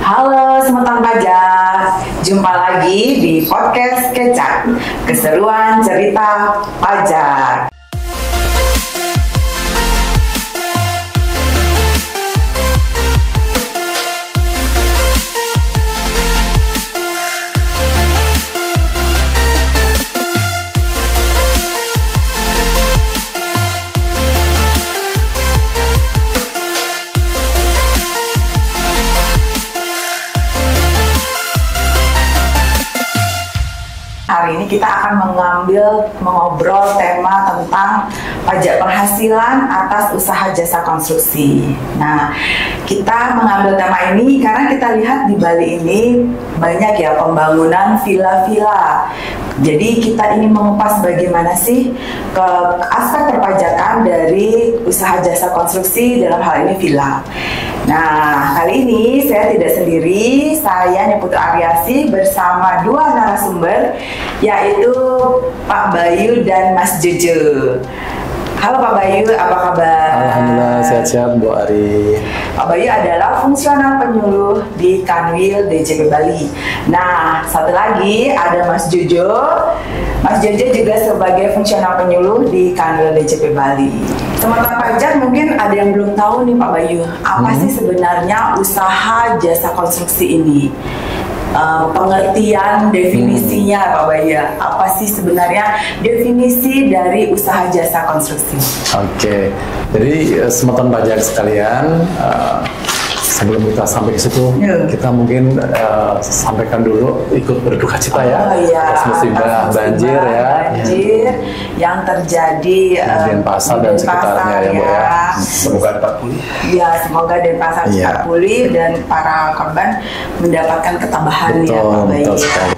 Halo Semeton Pajak, jumpa lagi di podcast Kecap, keseruan cerita pajak. Hari ini kita akan mengobrol tema tentang pajak penghasilan atas usaha jasa konstruksi. Nah, kita mengambil tema ini karena kita lihat di Bali ini banyak ya pembangunan villa-villa. Jadi kita ingin mengupas bagaimana sih ke aspek perpajakan dari usaha jasa konstruksi dalam hal ini villa. Nah, kali ini saya tidak sendiri, saya Niputra Aryasi bersama dua narasumber, yaitu Pak Bayu dan Mas Jojo. Halo Pak Bayu, apa kabar? Alhamdulillah, sehat-sehat Bu Ari. Pak Bayu adalah fungsional penyuluh di Kanwil DJP Bali. Nah, satu lagi ada Mas Jojo. Mas Jojo juga sebagai fungsional penyuluh di Kanwil DJP Bali. Semeton Pajak mungkin ada yang belum tahu nih Pak Bayu, apa sih sebenarnya usaha jasa konstruksi ini? Pengertian definisinya Pak Bayu, apa sih sebenarnya definisi dari usaha jasa konstruksi? Oke, jadi Semeton Pajak sekalian, sebelum kita sampai ke situ, kita mungkin sampaikan dulu ikut berduka cita ya, atas musibah banjir ya, yang terjadi di Denpasar dan sekitarnya ya Bu ya. Semoga cepat pulih. Ya, semoga Denpasar cepat pulih dan para korban mendapatkan ketabahan ya Pak Bayu. Betul sekali.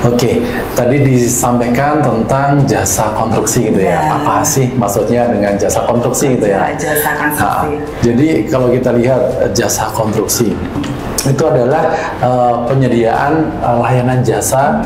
Oke, tadi disampaikan tentang jasa konstruksi gitu ya. Apa sih maksudnya dengan jasa konstruksi gitu ya? Jasa konstruksi. Jadi kalau kita lihat jasa konstruksi itu adalah penyediaan layanan jasa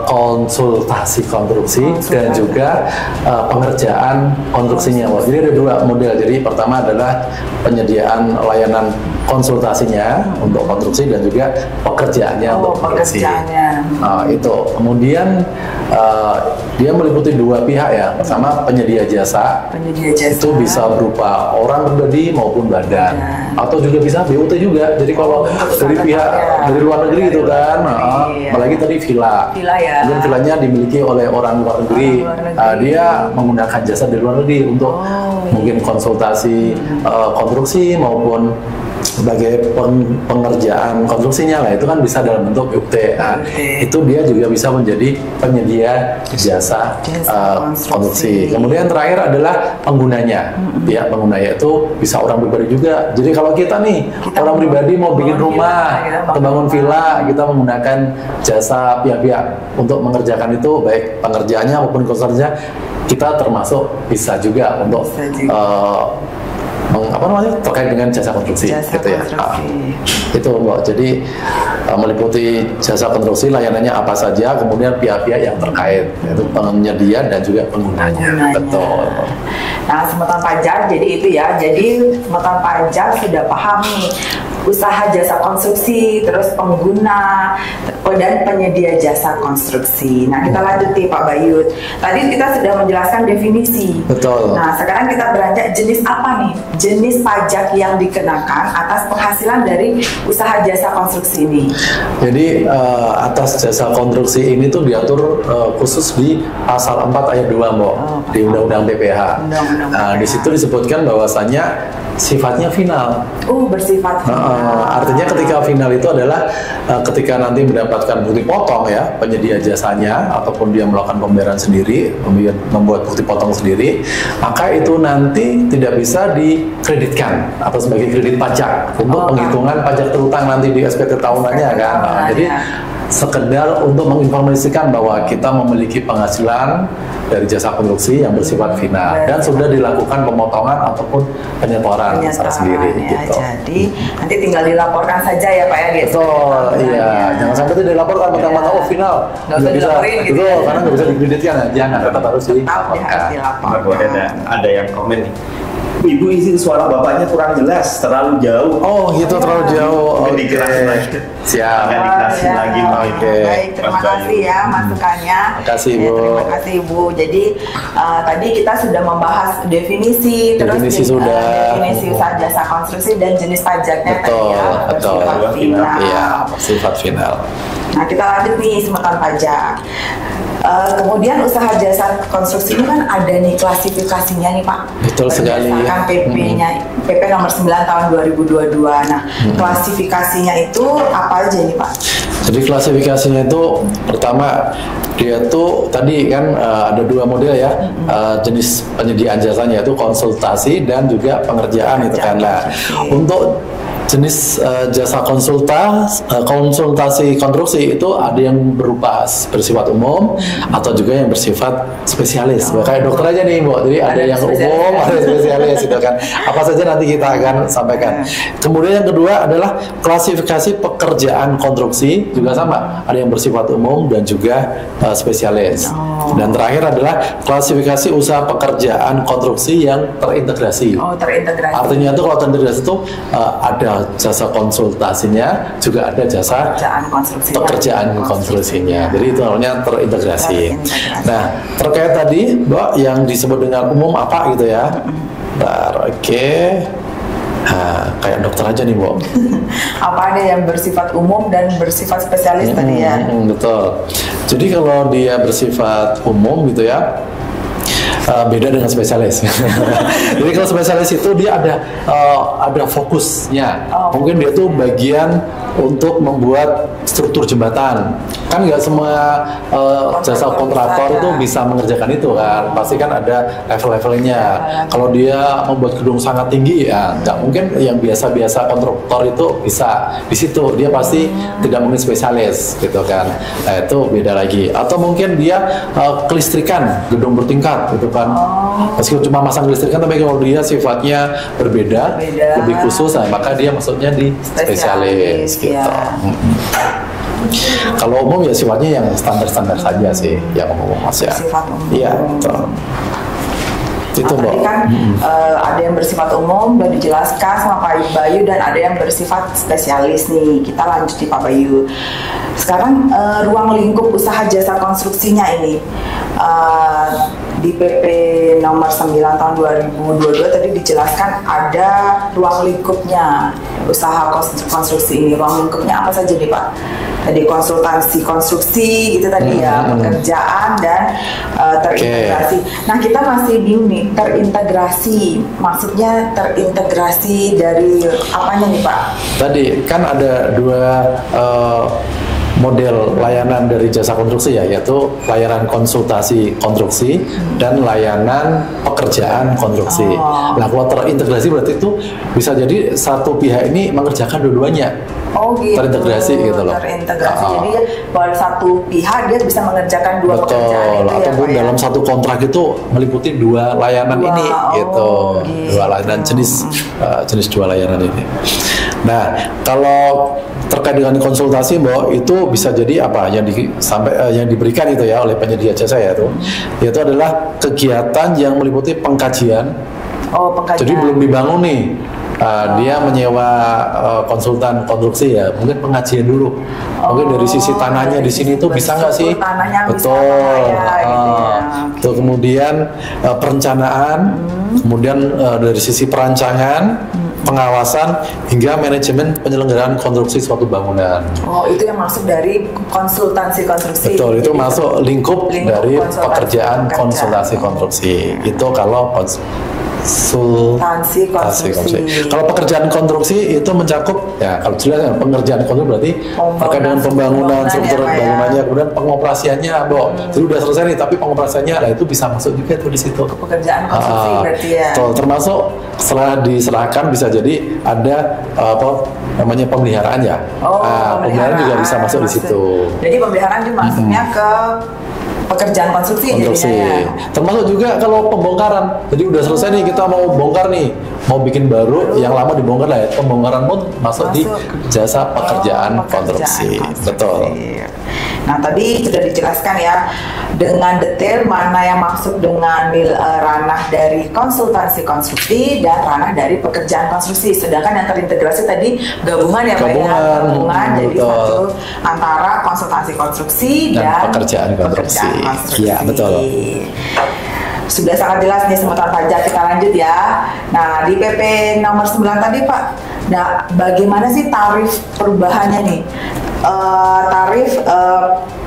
konsultasi konstruksi dan juga pengerjaan konstruksinya. Jadi ada dua model. Jadi pertama adalah penyediaan layanan konsultasinya untuk konstruksi dan juga pekerjaannya untuk konstruksi. Itu kemudian dia meliputi dua pihak ya. Pertama penyedia jasa, itu bisa berupa orang pribadi maupun badan, atau juga bisa BUT juga. Jadi kalau dari pihak dari luar negeri itu kan, apalagi tadi villa, kemudian villanya dimiliki oleh orang luar negeri, dia menggunakan jasa dari luar negeri untuk mungkin konsultasi konstruksi maupun sebagai pengerjaan konstruksinya lah, itu kan bisa dalam bentuk BUT. Itu dia juga bisa menjadi penyedia jasa konstruksi. Kemudian terakhir adalah penggunanya. Ya, penggunanya itu bisa orang pribadi juga. Jadi kalau kita nih orang pribadi mau bikin rumah, membangun villa, kita menggunakan jasa pihak-pihak untuk mengerjakan itu, baik pengerjaannya maupun konstruksinya, kita termasuk bisa juga untuk terkait dengan jasa konstruksi, gitu ya. Itu Mbak. Jadi meliputi jasa konstruksi, layanannya apa saja, kemudian pihak-pihak yang terkait, yaitu penyedia dan juga penggunanya. Betul. Nah, Semeton Pajak jadi itu ya. Jadi Semeton Pajak sudah paham nih usaha jasa konstruksi, terus pengguna dan penyedia jasa konstruksi. Nah, kita lanjut nih Pak Bayu. Tadi kita sudah menjelaskan definisi. Betul. Nah, sekarang kita beranjak jenis apa nih? Jenis pajak yang dikenakan atas penghasilan dari usaha jasa konstruksi ini. Jadi atas jasa konstruksi ini tuh diatur khusus di pasal 4 ayat 2 Mbak, di Undang-Undang PPH. Di situ disebutkan bahwasannya sifatnya final. Bersifat final. Artinya ketika final itu adalah ketika nanti mendapatkan bukti potong ya, penyedia jasanya ataupun dia melakukan pembayaran sendiri, kemudian membuat bukti potong sendiri, maka itu nanti tidak bisa dikreditkan atau sebagai kredit pajak untuk penghitungan pajak terutang nanti di SPT tahunannya kan. Jadi sekedar untuk menginformasikan bahwa kita memiliki penghasilan dari jasa konstruksi yang bersifat final dan sudah dilakukan pemotongan ataupun penyetoran secara sendiri ya, gitu. Jadi nanti tinggal dilaporkan saja ya Pak ya gitu. Betul, iya. Jangan sampai itu dilaporkan mentang-mentang final. Nggak bisa, gitu ya. karena nggak bisa dikreditkan. Jangan, tetap harus dilaporkan. Ada yang komen nih. Ibu izin suara bapaknya kurang jelas, terlalu jauh. Oh gitu, terlalu jauh. Mungkin dikerasin lagi. Siap. Akan dikerasin lagi. Oke. Baik, terima kasih ya masukannya. Terima kasih, Ya, Bu. terima kasih Bu. Jadi tadi kita sudah membahas definisi, Definisi terus sudah. definisi usaha jasa konstruksi dan jenis pajaknya Betul, tadi ya, betul. bersifat final. Iya, bersifat final. Nah, kita lanjut nih semeton pajak. Kemudian usaha jasa konstruksi ini kan ada nih klasifikasinya nih Pak. Betul sekali. Berdasarkan PP-nya, PP nomor 9 tahun 2022. Nah, klasifikasinya itu apa aja nih Pak? Jadi klasifikasinya itu pertama dia tuh tadi kan ada dua model ya, jenis penyediaan jasanya yaitu konsultasi dan juga pengerjaan itu kan. Nah, untuk jenis jasa konsultasi konstruksi itu ada yang bersifat umum atau juga yang bersifat spesialis. Kayak dokter aja nih, Bu. Jadi ada yang umum, ada yang spesialis itu kan. Apa saja nanti kita akan sampaikan. Kemudian yang kedua adalah klasifikasi pekerjaan konstruksi, juga sama. Ada yang bersifat umum dan juga spesialis. Dan terakhir adalah klasifikasi usaha pekerjaan konstruksi yang terintegrasi. Oh, terintegrasi. Artinya itu kalau terintegrasi itu ada jasa konsultasinya, juga ada jasa pekerjaan konstruksinya. Jadi itu namanya terintegrasi. Nah, terkait tadi, Mbak, yang disebut dengan umum apa gitu ya? Oke. Nah, kayak dokter aja nih, Bu. Apa ada yang bersifat umum dan bersifat spesialis tadi ya? Betul. Jadi kalau dia bersifat umum gitu ya, beda dengan spesialis. Jadi kalau spesialis itu dia ada fokusnya. Mungkin dia tuh bagian untuk membuat struktur jembatan. Kan nggak semua jasa kontraktor itu bisa mengerjakan itu kan. Pasti kan ada level-levelnya. Kalau dia membuat gedung sangat tinggi ya nggak mungkin yang biasa-biasa kontraktor itu bisa di situ. Dia pasti tidak mungkin spesialis gitu kan. Nah itu beda lagi. Atau mungkin dia kelistrikan gedung bertingkat gitu kan. Meskipun cuma masang listrikan, tapi kalau dia sifatnya berbeda, lebih khusus, nah, maka dia masuknya di spesialis gitu. Ya. Kalau umum ya sifatnya yang standar-standar saja sih, yang umum Mas ya. Bersifat umum. Iya, betul. Itu tadi kan ada yang bersifat umum dan dijelaskan sama Pak Bayu, dan ada yang bersifat spesialis nih. Kita lanjut di Pak Bayu. Sekarang ruang lingkup usaha jasa konstruksinya ini di PP nomor 9 tahun 2022 tadi dijelaskan ada ruang lingkupnya usaha konstruksi ini. Ruang lingkupnya apa saja nih Pak? Tadi konsultasi konstruksi itu tadi ya, pekerjaan dan terintegrasi. Nah, kita masih bingung nih, terintegrasi maksudnya terintegrasi dari apanya nih Pak? Tadi kan ada dua model layanan dari jasa konstruksi ya, yaitu layanan konsultasi konstruksi dan layanan pekerjaan konstruksi. Nah, kalau terintegrasi berarti itu bisa jadi satu pihak ini mengerjakan dua-duanya. Oh gitu. Terintegrasi gitu loh. Terintegrasi. Jadi kalau satu pihak dia bisa mengerjakan dua pekerjaan itu ya, ataupun dalam satu kontrak itu meliputi dua layanan ini gitu. Dua layanan jenis dua layanan ini. Nah, kalau terkait dengan konsultasi, Mbak, itu bisa jadi apa yang yang diberikan itu ya oleh penyedia jasa ya itu, yaitu adalah kegiatan yang meliputi pengkajian. Oh, pengkajian. Jadi belum dibangun nih. Dia menyewa konsultan konstruksi ya, mungkin pengajian dulu. Mungkin dari sisi tanahnya di sini tuh bisa nggak sih? Betul. Gitu. Kemudian perencanaan, kemudian dari sisi perancangan, pengawasan hingga manajemen penyelenggaraan konstruksi suatu bangunan. Oh, itu yang masuk dari konsultansi konstruksi. Betul, itu masuk lingkup dari pekerjaan konsultasi konstruksi. Itu kalau konsultasi konstruksi. Kalau pekerjaan konstruksi itu mencakup ya, kalau jelas ya, pengerjaan konstruksi berarti terkait dengan pembangunan struktur bangunannya, kemudian pengoperasiannya, jadi udah selesai nih, tapi pengoperasiannya lah itu bisa masuk juga tuh di situ. Pekerjaan konstruksi berarti ya. Termasuk setelah diserahkan bisa jadi ada apa namanya pemeliharaan ya. Pemeliharaan juga bisa masuk di situ. Jadi pemeliharaan juga masuknya ke pekerjaan konstruksi. Termasuk juga kalau pembongkaran. Jadi udah selesai nih, kita mau bongkar nih mau bikin baru, yang lama dibongkar lah ya. Pembongkaran pun masuk di jasa pekerjaan konstruksi. Betul. Nah, tadi sudah dijelaskan ya dengan detail mana yang masuk dengan ranah dari konsultansi konstruksi dan ranah dari pekerjaan konstruksi. Sedangkan yang terintegrasi tadi gabungan ya Pak ya, gabungan jadi satu antara konsultansi konstruksi dan pekerjaan konstruksi. Iya, betul. Sudah sangat jelas nih semutan pajak, kita lanjut ya. Nah, di PP nomor 9 tadi Pak, nah bagaimana sih tarif perubahannya nih? Tarif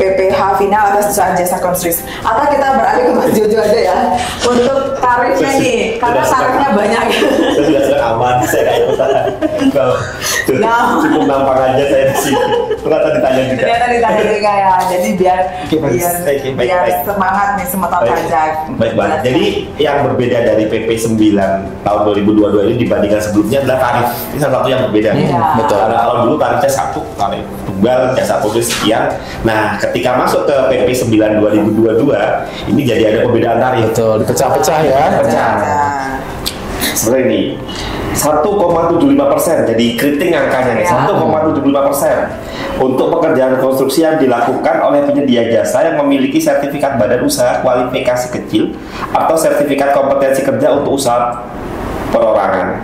PPh final atas usaha jasa konstruksi, atau kita beralih ke Mas Jojo aja ya untuk tarifnya nih, karena tarifnya banyak. Saya sudah aman, saya nggak ikutan. Cukup nampang aja saya di sini. Ternyata ditanya juga. Ternyata ditanya juga ya, jadi biar semangat nih semua pajak. Baik banget. Jadi yang berbeda dari PP 9 tahun 2022 ini dibandingkan sebelumnya adalah tarif. Ini salah satu yang berbeda. Betul. Karena kalau dulu tarifnya satu, tarif tunggal jasa konstruksi sekian. Nah, ketika masuk ke PP 9 2022 ini jadi ada perbedaan tarif. Betul, dipecah-pecah ya. Seperti ini. 1,75%, jadi keriting angkanya nih, 1,75% untuk pekerjaan konstruksi yang dilakukan oleh penyedia jasa yang memiliki sertifikat badan usaha kualifikasi kecil atau sertifikat kompetensi kerja untuk usaha perorangan.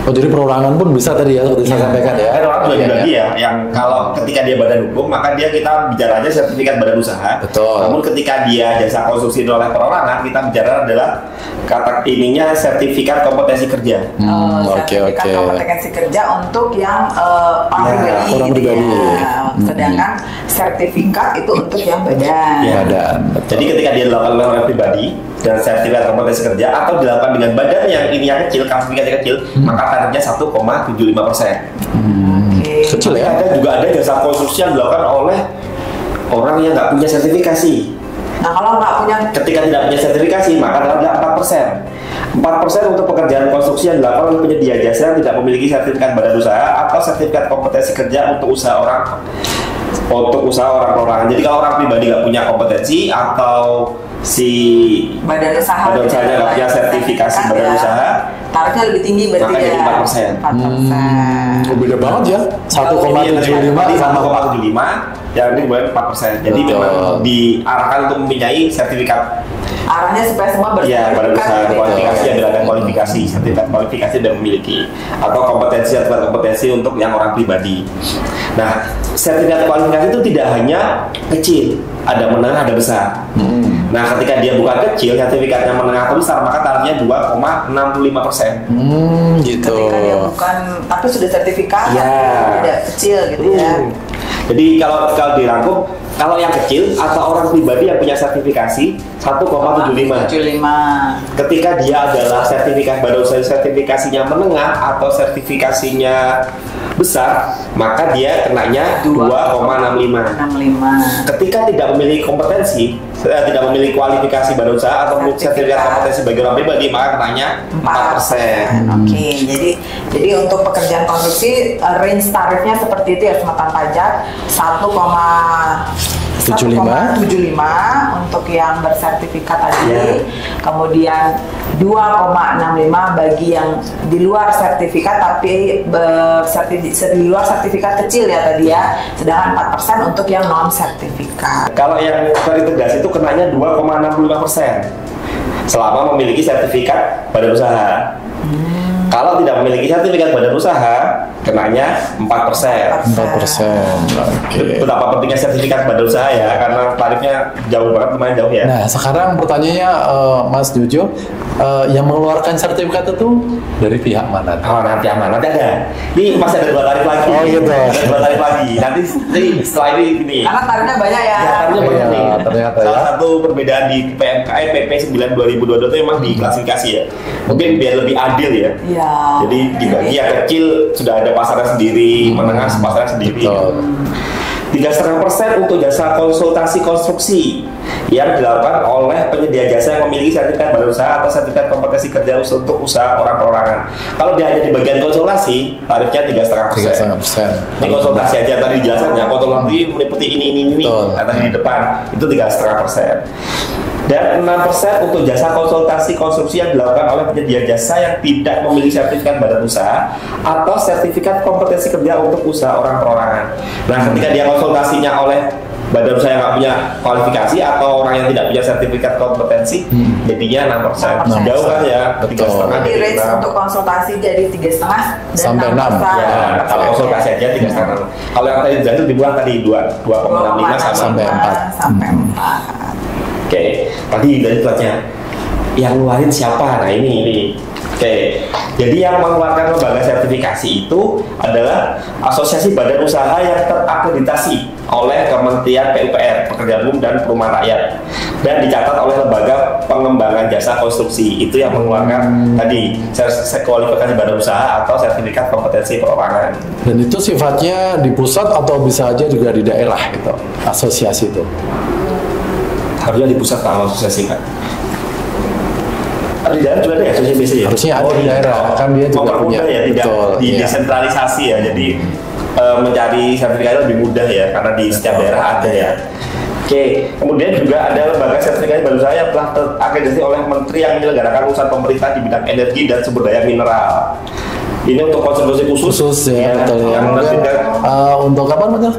Oh, jadi perorangan pun bisa tadi ya, seperti saya sampaikan ya. Kan orang sudah dibagi ya, yang kalau ketika dia badan hukum, maka kita bicara aja sertifikat badan usaha. Betul. Namun ketika dia jasa konstruksi oleh perorangan, kita bicara adalah kata ininya sertifikat kompetensi kerja. Sertifikat kompetensi kerja untuk yang orang pribadi. Sedangkan sertifikat itu untuk yang badan. Jadi ketika dia dilakukan oleh orang pribadi dan sertifikat kompetensi kerja atau dilakukan dengan badan yang ininya kecil, klasifikasinya kecil, maka tarifnya 1,75%. Kecil ya. Ada jasa konstruksi yang dilakukan oleh orang yang nggak punya sertifikasi. Nah, kalau nggak punya, ketika tidak punya sertifikasi, maka adalah 4%. 4% untuk pekerjaan konstruksi yang dilakukan oleh penyedia jasa yang tidak memiliki sertifikat badan usaha atau sertifikat kompetensi kerja untuk usaha orang perorangan. Jadi kalau orang pribadi nggak punya kompetensi atau si badan usahanya nggak punya sertifikasi badan usaha, tarifnya lebih tinggi berarti maka jadi 4%. Beda banget ya, 1,75 sama 1,75, yang ini bukan 4%. Jadi memang diarahkan untuk mempunyai sertifikat. Arahnya supaya semua bersertifikat. Badan usaha kualifikasi yang ada kualifikasi, sertifikat kualifikasi dan memiliki atau sertifikat kompetensi untuk yang orang pribadi. Nah, sertifikat kualifikasi itu tidak hanya kecil, ada menengah, ada besar. Nah, ketika dia bukan kecil, sertifikatnya menengah atau besar, maka tarifnya 2,65%. Gitu. Ketika dia bukan, tapi sudah sertifikat, tidak kecil gitu ya. Jadi kalau dirangkum, kalau yang kecil atau orang pribadi yang punya sertifikasi 1,75. Ketika dia adalah sertifikat badan usaha, sertifikasinya menengah atau sertifikasinya besar, maka dia kenanya 2,65. Ketika tidak memiliki kompetensi, tidak memiliki kualifikasi badan usaha atau sertifikat kompetensi bagi orang pribadi, maka kenanya 4%. Jadi untuk pekerjaan konstruksi range tarifnya seperti itu ya, sematan pajak 1,75 untuk yang bersertifikat tadi, kemudian 2,65 bagi yang di luar sertifikat tapi di luar sertifikat kecil ya tadi ya, sedangkan 4% untuk yang non sertifikat. Kalau yang terintegrasi itu kenanya 2,65% selama memiliki sertifikat badan usaha. Kalau tidak memiliki sertifikat badan usaha, kenanya 4%. 4%. Betapa pentingnya sertifikat badan usaha ya, karena tarifnya jauh banget, lumayan jauh ya. Nah, sekarang pertanyaannya Mas Jojo, yang mengeluarkan sertifikat itu dari pihak mana? Nanti ada. Ini masih ada 2 tarif lagi. Oh gitu. Ada 2 tarif lagi. Nanti setelah ini. Karena tarifnya banyak ya. Tarifnya banyak nih. Ternyata Salah satu perbedaan di PMKI PP 9 2022 itu memang di klasifikasi ya. Mungkin biar lebih adil ya. Jadi dibagi yang kecil sudah ada pasarnya sendiri, menengah pasarnya sendiri. 3,5% untuk jasa konsultasi konstruksi yang dilakukan oleh penyedia jasa yang memiliki sertifikat badan usaha atau sertifikat kompetensi kerja untuk usaha orang perorangan. Kalau dia hanya di bagian konsultasi, tarifnya 3,5%. Ini konsultasi aja tadi dijelasannya, konsultasi meliputi ini. Tadi di depan itu 3,5%. Dan 6% untuk jasa konsultasi konstruksi yang dilakukan oleh penyedia jasa yang tidak memiliki sertifikat badan usaha atau sertifikat kompetensi kerja untuk usaha orang perorangan. Nah, ketika dia konsultasinya oleh badan usaha yang nggak punya kualifikasi atau orang yang tidak punya sertifikat kompetensi, jadinya 6%. Jauh kan ya, 3,5. Jadi range untuk konsultasi jadi 3,5 dan sampai 6. Ya, kalau konsultasi aja 3,5. Kalau yang tadi itu dibuat tadi 2,65 sampai 4. Sampai 4. Oke, tadi dari platnya yang ngeluarin siapa? Nah ini. Oke, jadi yang mengeluarkan lembaga sertifikasi itu adalah Asosiasi Badan Usaha yang terakreditasi oleh Kementerian PUPR, Pekerjaan Umum dan Perumahan Rakyat, dan dicatat oleh Lembaga Pengembangan Jasa Konstruksi. Itu yang mengeluarkan tadi kualifikasi badan usaha atau sertifikat kompetensi perorangan. Dan itu sifatnya di pusat atau bisa aja juga di daerah gitu, asosiasi itu. Harusnya di pusat kalau asosiasi kan. Di daerah juga ada ya asosiasi biasanya. Harusnya ada di daerah, kan dia juga punya. Ya, tidak Betul, didesentralisasi ya. Jadi mencari sertifikat lebih mudah ya karena di setiap daerah ada ya. Oke, kemudian juga ada lembaga sertifikasi badan usaha yang telah terakreditasi oleh Menteri yang menyelenggarakan urusan pemerintah di bidang energi dan sumber daya mineral. Ini untuk konservasi khusus ya, betul ya. Untuk apa namanya?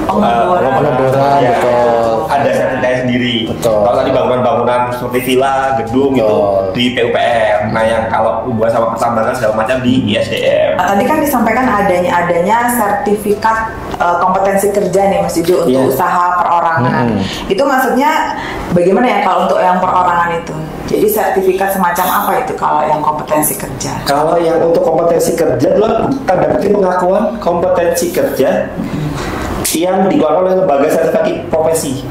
Pengeboran, ya, betul. ada sertifikatnya sendiri. Betul. Kalau tadi bangunan-bangunan seperti villa, gedung Betul. itu di PUPR. Nah, yang kalau hubungan sama pertambangan segala macam di ISDM. Nah, tadi kan disampaikan adanya sertifikat kompetensi kerja nih Mas Juju untuk usaha perorangan. Itu maksudnya bagaimana ya kalau untuk yang perorangan itu? Jadi sertifikat semacam apa itu kalau yang kompetensi kerja? Kalau yang untuk kompetensi kerja adalah tanda kutip pengakuan kompetensi kerja yang dikeluarkan oleh lembaga sertifikasi profesi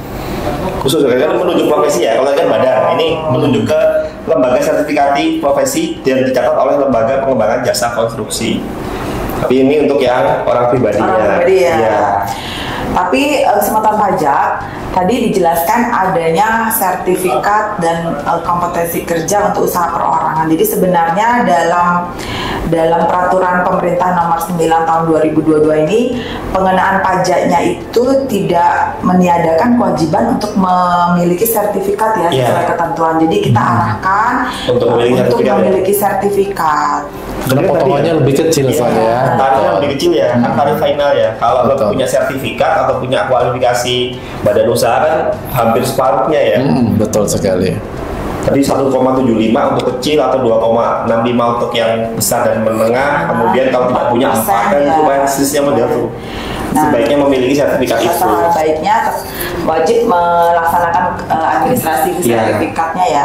khusus kan menunjuk profesi ya. Kalau kan badan ini menunjuk ke lembaga sertifikasi profesi dan dicatat oleh lembaga pengembangan jasa konstruksi. Tapi ini untuk yang orang pribadinya. Orang pribadi ya. Ya. Tapi kesempatan pajak tadi dijelaskan adanya sertifikat dan kompetensi kerja untuk usaha perorangan. Jadi sebenarnya dalam peraturan pemerintah nomor 9 tahun 2022 ini pengenaan pajaknya itu tidak meniadakan kewajiban untuk memiliki sertifikat ya sesuai ketentuan. Jadi kita arahkan untuk memiliki sertifikat. Karena potongannya lebih kecil soalnya ya. Tarifnya lebih kecil ya, kan tarif final ya. Kalau punya sertifikat atau punya kualifikasi badan usaha kan hampir separuhnya ya. Betul sekali. Tadi 1,75 untuk kecil atau 2,65 untuk yang besar dan menengah. Kemudian kalau tidak punya 4 kan itu sisanya model tuh. Sebaiknya memiliki sertifikat itu. Sebaiknya wajib melaksanakan administrasi sertifikatnya ya.